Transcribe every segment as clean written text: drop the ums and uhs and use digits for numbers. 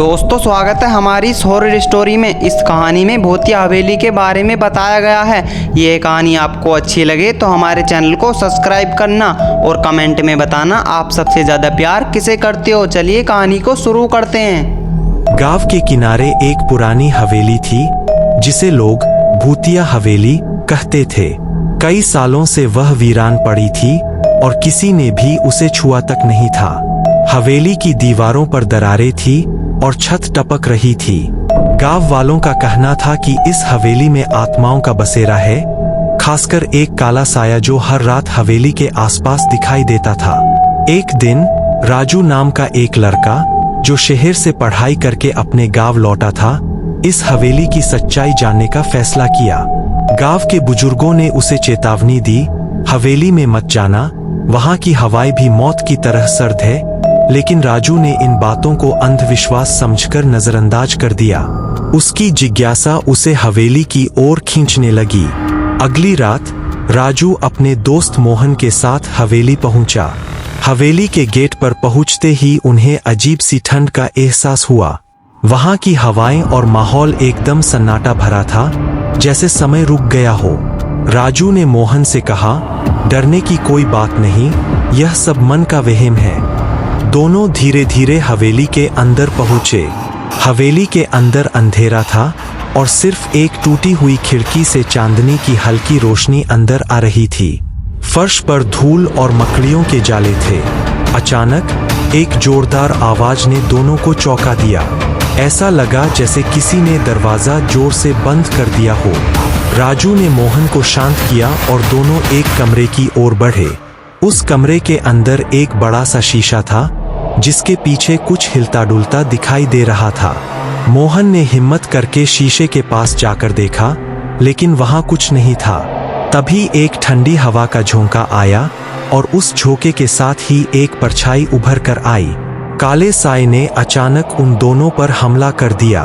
दोस्तों स्वागत है हमारी इस हॉरर स्टोरी में। इस कहानी में भूतिया हवेली के बारे में बताया गया है। ये कहानी आपको अच्छी लगे तो हमारे चैनल को सब्सक्राइब करना और कमेंट में बताना आप सबसे ज़्यादा प्यार किसे करते हो। चलिए कहानी को शुरू करते हैं। गांव के किनारे एक पुरानी हवेली थी जिसे लोग भूतिया हवेली कहते थे। कई सालों से वह वीरान पड़ी थी और किसी ने भी उसे छुआ तक नहीं था। हवेली की दीवारों पर दरारें थी और छत टपक रही थी। गांव वालों का कहना था कि इस हवेली में आत्माओं का बसेरा है, खासकर एक काला साया जो हर रात हवेली के आसपास दिखाई देता था। एक दिन राजू नाम का एक लड़का जो शहर से पढ़ाई करके अपने गांव लौटा था, इस हवेली की सच्चाई जानने का फैसला किया। गांव के बुजुर्गों ने उसे चेतावनी दी, हवेली में मत जाना, वहां की हवाएं भी मौत की तरह सर्द है। लेकिन राजू ने इन बातों को अंधविश्वास समझकर नजरअंदाज कर दिया। उसकी जिज्ञासा उसे हवेली की ओर खींचने लगी। अगली रात राजू अपने दोस्त मोहन के साथ हवेली पहुंचा। हवेली के गेट पर पहुंचते ही उन्हें अजीब सी ठंड का एहसास हुआ। वहां की हवाएं और माहौल एकदम सन्नाटा भरा था, जैसे समय रुक गया हो। राजू ने मोहन से कहा, डरने की कोई बात नहीं, यह सब मन का वहम है। दोनों धीरे धीरे हवेली के अंदर पहुंचे। हवेली के अंदर अंधेरा था और सिर्फ एक टूटी हुई खिड़की से चांदनी की हल्की रोशनी अंदर आ रही थी। फर्श पर धूल और मकड़ियों के जाले थे। अचानक एक जोरदार आवाज ने दोनों को चौंका दिया। ऐसा लगा जैसे किसी ने दरवाजा जोर से बंद कर दिया हो। राजू ने मोहन को शांत किया और दोनों एक कमरे की ओर बढ़े। उस कमरे के अंदर एक बड़ा सा शीशा था जिसके पीछे कुछ हिलता डुलता दिखाई दे रहा था। मोहन ने हिम्मत करके शीशे के पास जाकर देखा, लेकिन वहां कुछ नहीं था। तभी एक ठंडी हवा का झोंका आया और उस झोंके के साथ ही एक परछाई उभर कर आई। काले साए ने अचानक उन दोनों पर हमला कर दिया।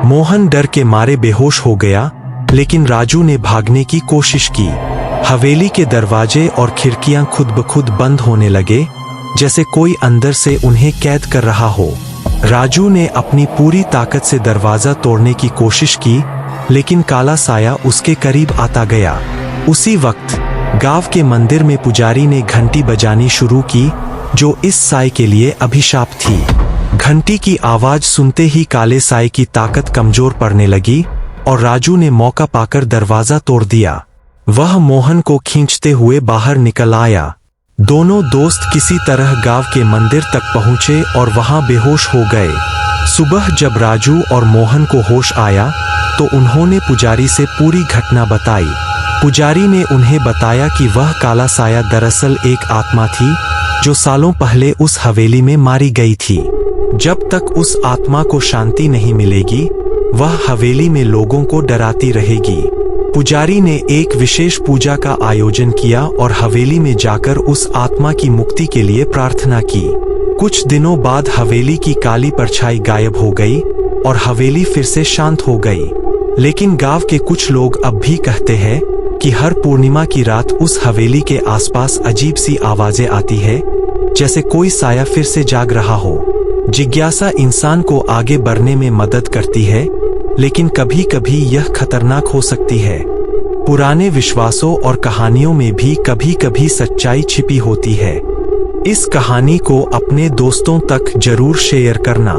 मोहन डर के मारे बेहोश हो गया, लेकिन राजू ने भागने की कोशिश की। हवेली के दरवाजे और खिड़कियां खुद ब खुद बंद होने लगे, जैसे कोई अंदर से उन्हें कैद कर रहा हो। राजू ने अपनी पूरी ताकत से दरवाजा तोड़ने की कोशिश की, लेकिन काला साया उसके करीब आता गया। उसी वक्त गांव के मंदिर में पुजारी ने घंटी बजानी शुरू की, जो इस साए के लिए अभिशाप थी। घंटी की आवाज सुनते ही काले साए की ताकत कमजोर पड़ने लगी और राजू ने मौका पाकर दरवाजा तोड़ दिया। वह मोहन को खींचते हुए बाहर निकल आया। दोनों दोस्त किसी तरह गांव के मंदिर तक पहुंचे और वहां बेहोश हो गए। सुबह जब राजू और मोहन को होश आया तो उन्होंने पुजारी से पूरी घटना बताई। पुजारी ने उन्हें बताया कि वह काला साया दरअसल एक आत्मा थी जो सालों पहले उस हवेली में मारी गई थी। जब तक उस आत्मा को शांति नहीं मिलेगी, वह हवेली में लोगों को डराती रहेगी। पुजारी ने एक विशेष पूजा का आयोजन किया और हवेली में जाकर उस आत्मा की मुक्ति के लिए प्रार्थना की। कुछ दिनों बाद हवेली की काली परछाई गायब हो गई और हवेली फिर से शांत हो गई। लेकिन गांव के कुछ लोग अब भी कहते हैं कि हर पूर्णिमा की रात उस हवेली के आसपास अजीब सी आवाजें आती है, जैसे कोई साया फिर से जाग रहा हो। जिज्ञासा इंसान को आगे बढ़ने में मदद करती है, लेकिन कभी कभी यह खतरनाक हो सकती है। पुराने विश्वासों और कहानियों में भी कभी कभी सच्चाई छिपी होती है। इस कहानी को अपने दोस्तों तक जरूर शेयर करना।